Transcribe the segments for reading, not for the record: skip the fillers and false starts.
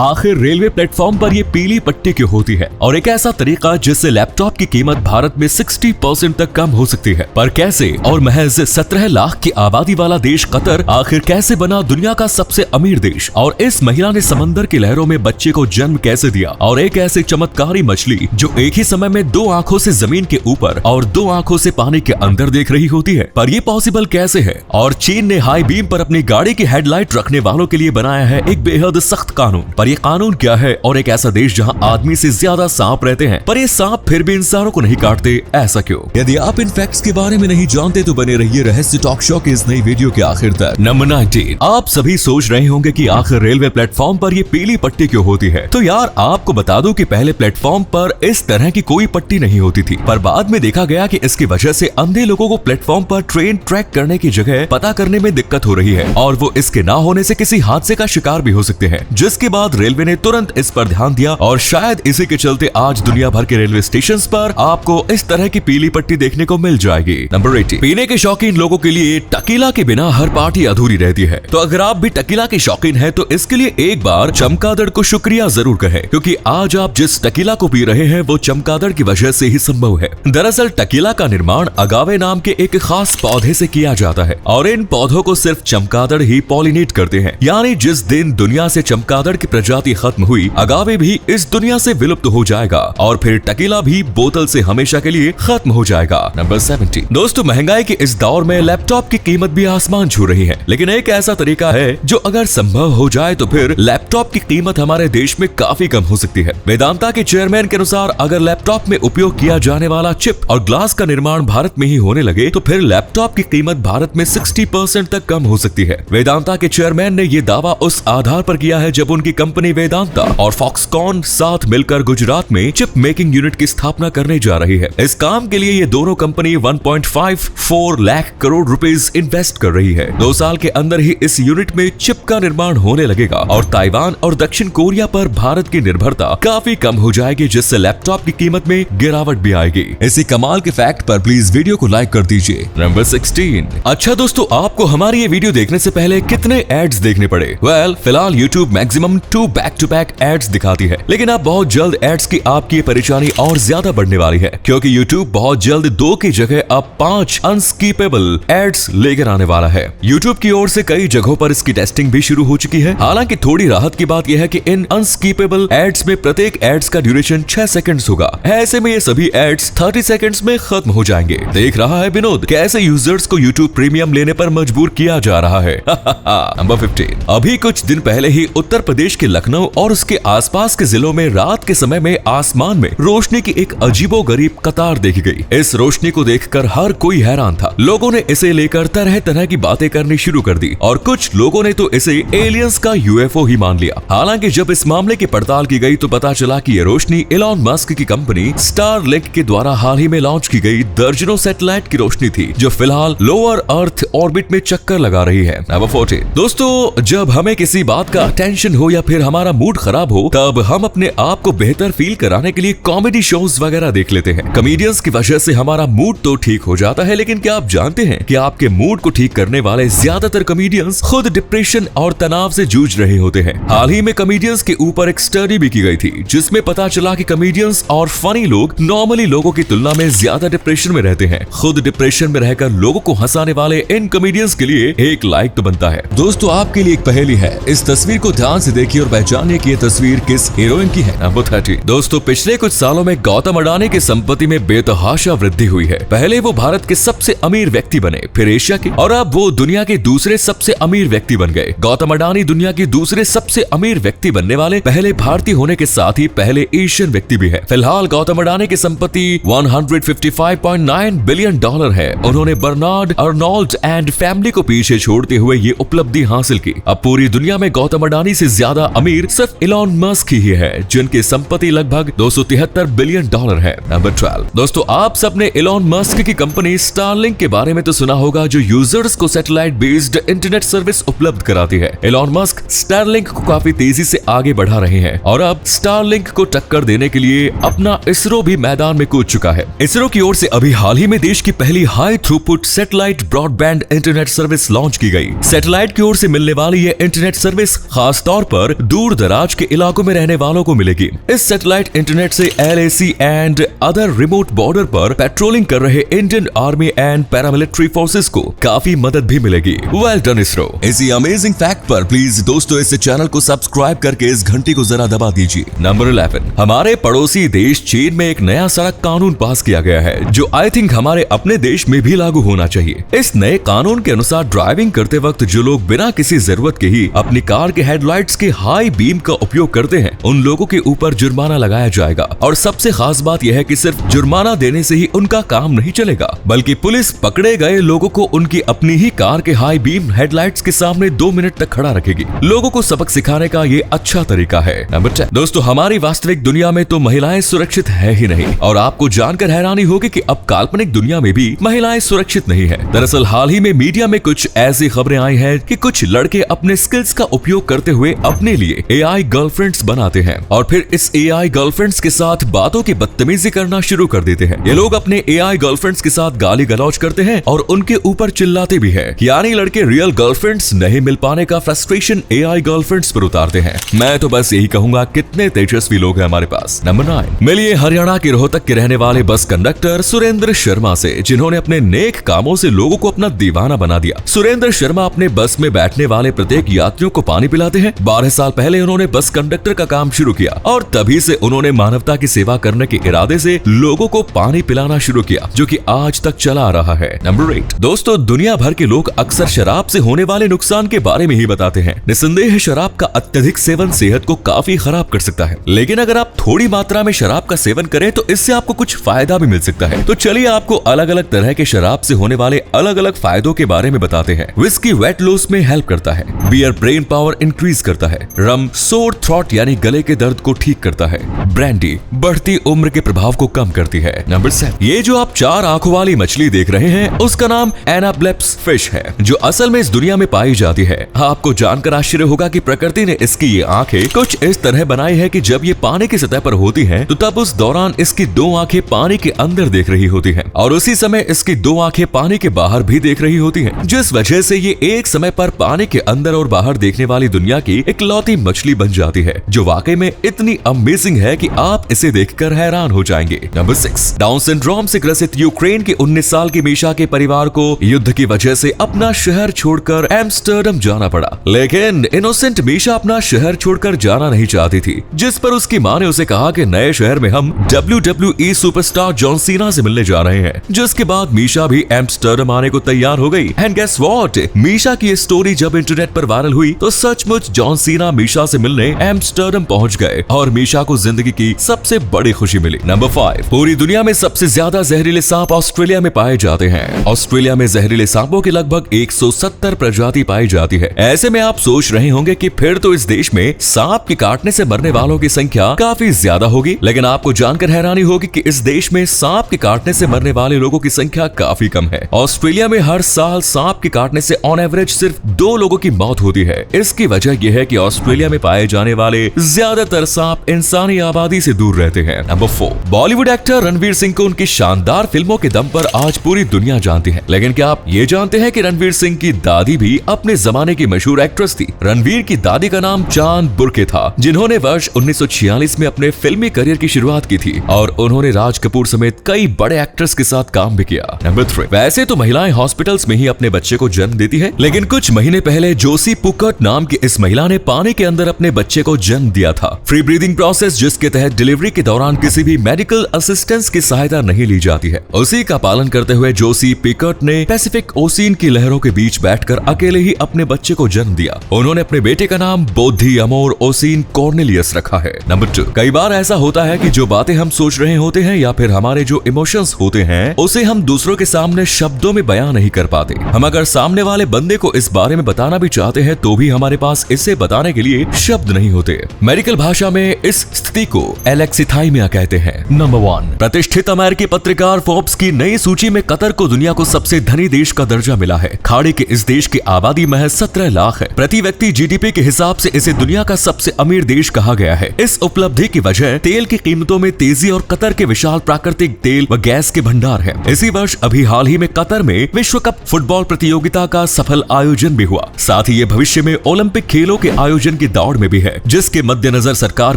आखिर railway platform पर ये पीली पट्टी क्यों होती है, और एक ऐसा तरीका जिससे लैपटॉप की कीमत भारत में 60% तक कम हो सकती है। पर कैसे, और महज 17 लाख की आबादी वाला देश कतर आखिर कैसे बना दुनिया का सबसे अमीर देश, और इस महिला ने समंदर की लहरों में बच्चे को जन्म कैसे दिया, और एक ऐसी चमत्कारी मछली जो एक ही समय में 2 आंखों से जमीन के ऊपर और 2 आंखों से पानी के अंदर देख रही होती है। पर ये पॉसिबल कैसे है? और चीन ने हाई बीम पर अपनी गाड़ी की हेडलाइट रखने वालों के लिए बनाया है एक बेहद सख्त कानून। पर ये कानून क्या है? और एक ऐसा देश जहां आदमी से ज्यादा सांप रहते हैं, पर ये सांप फिर भी इंसानों को नहीं काटते, ऐसा क्यों? यदि आप इन फैक्ट्स के बारे में नहीं जानते तो बने रहिए रहस्य टॉक शो के इस नई वीडियो के आखिर तक। नंबर 19, आप सभी सोच रहे होंगे कि आखिर रेलवे प्लेटफॉर्म पर ये पीली पट्टी क्यों होती है? तो यार आपको बता दूं कि पहले प्लेटफॉर्म पर इस तरह की कोई पट्टी नहीं होती थी, पर बाद में देखा गया कि इसकी वजह से अंधे लोगों को प्लेटफॉर्म पर ट्रेन ट्रैक करने की जगह पता करने में दिक्कत हो रही है, और वो इसके ना होने से किसी हादसे का शिकार भी हो सकते हैं। जिसके बाद रेलवे ने तुरंत इस पर ध्यान दिया, और शायद इसी के चलते आज दुनिया भर के रेलवे स्टेशंस पर आपको इस तरह की पीली पट्टी देखने को मिल जाएगी। नंबर 80, पीने के शौकीन लोगों के लिए टकीला के बिना हर पार्टी अधूरी रहती है। तो अगर आप भी टकीला के शौकीन हैं तो इसके लिए एक बार चमगादड़ को शुक्रिया जरूर कहें, क्योंकि आज आप जिस टकीला को पी रहे हैं वो चमगादड़ की वजह से ही संभव है। दरअसल टकीला का निर्माण अगावे नाम के एक खास पौधे से किया जाता है, और इन पौधों को सिर्फ चमगादड़ ही पॉलिनेट करते हैं। यानी जिस दिन दुनिया से चमगादड़ की प्रजाति खत्म हुई, अगावे भी इस दुनिया से विलुप्त हो जाएगा, और फिर टकीला भी बोतल से हमेशा के लिए खत्म हो जाएगा। नंबर 70, दोस्तों महंगाई के इस दौर में लैपटॉप की कीमत भी आसमान छू रही है, लेकिन एक ऐसा तरीका है जो अगर संभव हो जाए तो फिर लैपटॉप की कीमत हमारे देश में काफी कम हो सकती है। वेदांता के चेयरमैन के अनुसार अगर लैपटॉप में उपयोग किया जाने वाला चिप और ग्लास का निर्माण भारत में ही होने लगे तो फिर लैपटॉप की कीमत भारत में 60% तक कम हो सकती है। वेदांता के चेयरमैन ने ये दावा उस आधार पर किया है जब उनकी कंपनी वेदांता और फॉक्सकॉन साथ मिलकर गुजरात में चिप मेकिंग यूनिट की स्थापना करने जा रही है। इस काम के लिए ये दोनों company 1.54 lakh crore rupees invest कर रही है। 2 साल के अंदर ही इस यूनिट में चिप का निर्माण होने लगेगा, और ताइवान और दक्षिण कोरिया पर भारत की निर्भरता काफी कम हो जाएगी, जिससे लैपटॉप की कीमत में गिरावट भी आएगी। इसी कमाल के फैक्ट पर प्लीज वीडियो को लाइक कर दीजिए। नंबर 16, अच्छा दोस्तों आपको हमारी ये वीडियो देखने से पहले कितने एड्स देखने पड़े? फिलहाल YouTube maximum 2 back to back ads दिखाती है, लेकिन अब बहुत जल्द एड्स की आपकी परेशानी और ज्यादा बढ़ने वाली है, क्योंकि YouTube बहुत जल्द 2 की जगह अब 5 अनस्कीपेबल एड्स लेकर आने वाला है। YouTube की ओर से कई जगहों पर इसकी टेस्टिंग भी शुरू हो चुकी है। हालांकि थोड़ी राहत की बात यह है कि इन अनस्कीपेबल एड्स में प्रत्येक एड्स का ड्यूरेशन 6 सेकंड्स होगा। ऐसे में ये सभी एड्स 30 सेकंड्स में खत्म हो जाएंगे। देख रहा है विनोद कैसे यूजर्स को YouTube प्रीमियम लेने पर मजबूर किया जा रहा है। नंबर 15, अभी कुछ दिन पहले ही उत्तर प्रदेश के लखनऊ और उसके आसपास के जिलों में रात के समय में आसमान में रोशनी की एक अजीबोगरीब कतार देखी गई। इस रोशनी को देखकर हर कोई हैरान था। लोगों ने इसे लेकर तरह तरह की बातें करनी शुरू कर दी, और कुछ लोगों ने तो इसे एलियंस का UFO ही मान लिया। हालांकि जब इस मामले की पड़ताल की गई तो पता चला कि ये रोशनी एलॉन मस्क की कंपनी स्टारलिंक के द्वारा हाल ही में लॉन्च की गई दर्जनों सैटेलाइट की रोशनी थी, जो फिलहाल लोअर अर्थ ऑर्बिट में चक्कर लगा रही है। नंबर 14, दोस्तों जब हमें किसी बात का टेंशन हो या फिर हमारा मूड खराब हो, तब हम अपने आप को बेहतर फील कराने के लिए कॉमेडी शोज वगैरह देख लेते हैं। कॉमेडियंस की वजह से हमारा मूड तो ठीक हो जाता है, लेकिन क्या आप जानते हैं कि आपके मूड को ठीक करने वाले ज्यादातर कॉमेडियंस खुद डिप्रेशन और तनाव से जूझ रहे होते हैं। हाल ही में कॉमेडियंस के ऊपर एक स्टडी भी की गई थी, जिसमें पता चला कि कॉमेडियंस और फनी लोग नॉर्मली लोगों की तुलना में ज्यादा डिप्रेशन में रहते हैं। खुद डिप्रेशन में रहकर लोगों को हंसाने वाले इन कॉमेडियंस के लिए एक लाइक तो बनता है। दोस्तों आपके लिए एक पहेली है, इस तस्वीर को ध्यान से देखिए और पहचानिए कि ये तस्वीर किस हीरोइन की है। नंबर 30, दोस्तों पिछले कुछ सालों में गौतम अडानी की संपत्ति में बेतहाशा वृद्धि हुई है। पहले वो भारत के सबसे अमीर व्यक्ति बने, फिर एशिया के, और अब वो दुनिया के दूसरे सबसे अमीर व्यक्ति बन गए। गौतम अडानी दुनिया के दूसरे सबसे अमीर व्यक्ति बनने वाले पहले भारतीय होने के साथ ही पहले एशियन व्यक्ति भी है। फिलहाल गौतम अडानी की संपत्ति $155.9 बिलियन है। उन्होंने बर्नार्ड अर्नोल्ड एंड फैमिली को पीछे छोड़ते हुए ये उपलब्धि हासिल की। अब पूरी दुनिया में गौतम अडानी से ज्यादा अमीर सिर्फ इलॉन मस्क ही है, जिनकी संपत्ति लगभग $273 बिलियन है। नंबर 12, दोस्तों आप सबने इलॉन मस्क की कंपनी स्टारलिंक के बारे में तो सुना होगा, जो यूजर्स को सैटेलाइट बेस्ड इंटरनेट सर्विस उपलब्ध कराती है। इलॉन मस्क स्टारलिंक को काफी तेजी से आगे बढ़ा रहे हैं, और अब स्टारलिंक को टक्कर देने के लिए अपना इसरो भी मैदान में कूद चुका है। इसरो की ओर से अभी हाल ही में देश की पहली high throughput satellite broadband internet service launch की गई। सैटेलाइट की ओर से मिलने वाली ये इंटरनेट सर्विस खास तौर पर दूर दराज के इलाकों में रहने वालों को मिलेगी। इस सैटेलाइट इंटरनेट से LAC and other remote border पर पेट्रोलिंग कर रहे Indian army and paramilitary forces को काफी मदद भी मिलेगी। Well done ISRO. इसी अमेजिंग फैक्ट पर प्लीज दोस्तों इस चैनल को सब्सक्राइब करके इस घंटी को जरा दबा दीजिए। नंबर 11, हमारे पड़ोसी देश चीन में एक नया सड़क कानून पास किया गया है जो आई थिंक हमारे अपने देश में भी लागू होना चाहिए। इस नए कानून के अनुसार ड्राइविंग करते वक्त जो लोग बिना किसी जरूरत के ही अपनी कार के हेडलाइट्स के हाई बीम का उपयोग करते हैं उन लोगों के ऊपर जुर्माना लगाया जाएगा। और सबसे खास बात यह है कि सिर्फ जुर्माना देने से ही उनका काम नहीं चलेगा, बल्कि पुलिस पकड़े गए लोगों को उनकी अपनी ही कार के हाई बीम हेडलाइट्स के सामने 2 मिनट तक खड़ा रखेगी। लोगों को सबक सिखाने का ये अच्छा तरीका है। नंबर 10, दोस्तों हमारी वास्तविक दुनिया में तो महिलाएं सुरक्षित है ही नहीं, और आपको जानकर हैरानी होगी कि अब काल्पनिक दुनिया में भी महिलाएं सुरक्षित नहीं है। दरअसल हाल ही में मीडिया में कुछ ऐसी खबरें आई हैं कि कुछ लड़के अपने स्किल्स का उपयोग करते हुए अपने लिए AI गर्लफ्रेंड्स बनाते हैं और फिर इस AI गर्लफ्रेंड्स के साथ बातों की बदतमीजी करना शुरू कर देते हैं। ये लोग अपने AI गर्लफ्रेंड्स के साथ गाली गलौज करते हैं और उनके ऊपर चिल्लाते भी हैं। यानी लड़के रियल गर्लफ्रेंड्स नहीं मिल पाने का फ्रस्ट्रेशन AI गर्लफ्रेंड्स पर उतारते हैं। मैं तो बस यही कहूंगा कितने तेजस्वी लोग हैं हमारे पास। नंबर 9, मिलिए हरियाणा के रोहतक के रहने वाले बस कंडक्टर सुरेंद्र शर्मा से, जिन्होंने अपने नेक कामों से लोगों को अपना दीवाना बना दिया। सुरेंद्र शर्मा अपने बस में बैठने वाले प्रत्येक यात्रियों को पानी पिलाते हैं। 12 साल पहले उन्होंने बस कंडक्टर का काम शुरू किया और तभी से उन्होंने मानवता की सेवा करने के इरादे से लोगों को पानी पिलाना शुरू किया, जो कि आज तक चला आ रहा है। नंबर 8, दोस्तों दुनिया भर के लोग अक्सर शराब से होने वाले नुकसान के बारे में ही बताते हैं। निस्संदेह शराब का अत्यधिक सेवन सेहत को काफी खराब कर सकता है, लेकिन अगर आप थोड़ी मात्रा में शराब का सेवन करें तो इससे आपको कुछ फायदा भी मिल सकता है। तो चलिए आपको अलग अलग तरह के शराब से होने वाले अलग अलग फायदों के बारे में बताते हैं। विस्की वेट लॉस में हेल्प करता है, बियर ब्रेन पावर इंक्रीज करता है, रम सोर थ्रॉट यानी गले के दर्द को ठीक करता है, ब्रांडी बढ़ती उम्र के प्रभाव को कम करती है। नंबर 7, ये जो आप 4 आंखों वाली मछली देख रहे हैं उसका नाम एनाब्लेप्स फिश है, जो असल में इस दुनिया में पाई जाती है। आपको जानकर आश्चर्य होगा कि प्रकृति ने इसकी ये आंखें कुछ इस तरह बनाई है कि जब ये पानी की सतह पर होती हैं, तो तब उस दौरान इसकी 2 आंखें पानी के अंदर देख रही होती हैं और उसी समय इसकी 2 आंखें पानी के बाहर भी देख रही होती हैं, जिस वजह से ये एक समय पर पानी के अंदर और बाहर देखने वाली दुनिया की इकलौती मछली बन जाती है, जो वाकई में इतनी अमेजिंग है कि आप इसे देखकर हैरान हो जाएंगे। नंबर 6, डाउन सिंड्रोम से ग्रसित यूक्रेन के 19 साल की मीशा के परिवार को युद्ध की वजह से अपना शहर छोड़कर एम्स्टर्डम जाना पड़ा, लेकिन इनोसेंट मीशा अपना शहर छोड़कर जाना नहीं चाहती थी, जिस पर उसकी मां ने उसे कहा कि नए शहर में हम WWE सुपरस्टार जॉन सीना से मिलने जा रहे हैं। जिसके बाद मीशा भी एम्स्टर्डम आने को तैयार हो गई। एंड गेस व्हाट, मीशा की स्टोरी जब इंटरनेट पर वायरल हुई तो सचमुच जॉन सीना मीशा से मिलने एम्स्टर्डम पहुंच गए और मीशा को जिंदगी की सबसे बड़ी खुशी मिली। नंबर 5, पूरी दुनिया में सबसे ज्यादा जहरीले सांप ऑस्ट्रेलिया में पाए जाते हैं। ऑस्ट्रेलिया में जहरीले सांपों की लगभग 170 प्रजाति पाई जाती है। ऐसे में आप सोच रहे होंगे कि फिर तो इस देश में सांप के काटने से मरने वालों की संख्या काफी ज्यादा होगी, लेकिन आपको जानकर हैरानी होगी कि इस देश में सांप के काटने से मरने वाले लोगों की संख्या काफी कम है। ऑस्ट्रेलिया में हर साल सांप के काटने से ऑन एवरेज सिर्फ 2 लोगों की मौत होती है। इसकी वजह यह है कि ऑस्ट्रेलिया में पाए जाने वाले ज्यादातर सांप इंसानी आबादी से दूर रहते हैं। नंबर 4, बॉलीवुड एक्टर रणवीर सिंह को उनकी शानदार फिल्मों के दम पर आज पूरी दुनिया जानती है, लेकिन क्या आप ये जानते हैं कि रणवीर सिंह की दादी भी अपने जमाने की मशहूर एक्ट्रेस थी। रणवीर की दादी का नाम चांद बुर्के था, जिन्होंने वर्ष 1946 में अपने फिल्मी करियर की शुरुआत की थी और उन्होंने राज कपूर समेत कई बड़े एक्टर्स के साथ काम भी किया। नंबर 3, वैसे तो महिलाएं हॉस्पिटल्स में ही अपने बच्चे को जन्म देती है, लेकिन कुछ महीने पहले जोसी पुकट नाम की इस महिला ने पानी के अंदर अपने बच्चे को जन्म दिया था। फ्री ब्रीदिंग प्रोसेस, जिसके तहत डिलीवरी के दौरान किसी भी मेडिकल असिस्टेंस की सहायता नहीं ली जाती है, उसी का पालन करते हुए जोसी पिकट ने पैसिफिक ओशियन की लहरों के बीच बैठकर अकेले ही अपने बच्चे को जन्म दिया। उन्होंने अपने बेटे का नाम बोधी अमोर ओसिन कॉर्नेलियस रखा है। नंबर 2, कई बार ऐसा होता है कि जो बातें हम सोच रहे होते हैं या फिर हमारे जो इमोशंस होते हैं उसे हम दूसरों के सामने शब्दों में बयां नहीं कर पाते। हम अगर सामने वाले बंदे को इस बारे में बताना भी चाहते हैं तो भी हमारे पास इसे बताने के लिए शब्द नहीं होते। मेडिकल भाषा में इस स्थिति को एलेक्सिथाइमिया कहते हैं। नंबर 1, प्रतिष्ठित अमेरिकी पत्रकार फोर्ब्स की नई सूची में कतर को दुनिया को सबसे धनी देश का दर्जा मिला है। खाड़ी के इस देश की आबादी महज 17 लाख है। प्रति व्यक्ति जीडीपी के हिसाब से इसे दुनिया का सबसे अमीर देश कहा गया है। इस उपलब्धि की वजह तेल की कीमतों में तेजी और कतर के विशाल प्राकृतिक तेल व गैस के भंडार है। इसी वर्ष अभी हाल ही में कतर में विश्व कप फुटबॉल प्रतियोगिता का सफल आयोजन भी हुआ। साथ ही ये भविष्य में ओलंपिक खेलों के आयोजन ग्लोबलाइजेशन की दौड़ में भी है, जिसके मद्देनजर सरकार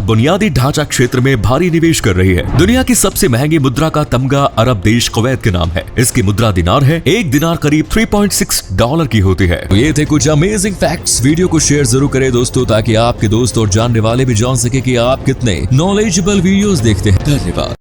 बुनियादी ढांचा क्षेत्र में भारी निवेश कर रही है। दुनिया की सबसे महंगी मुद्रा का तमगा अरब देश कुवैत के नाम है। इसकी मुद्रा दिनार है। एक दिनार करीब 3.6 डॉलर की होती है। तो ये थे कुछ अमेजिंग फैक्ट्स। वीडियो को शेयर जरूर करें दोस्तों, ताकि आपके दोस्त और जानने वाले भी जान सके कि आप कितने नॉलेजेबल वीडियोस देखते हैं। धन्यवाद।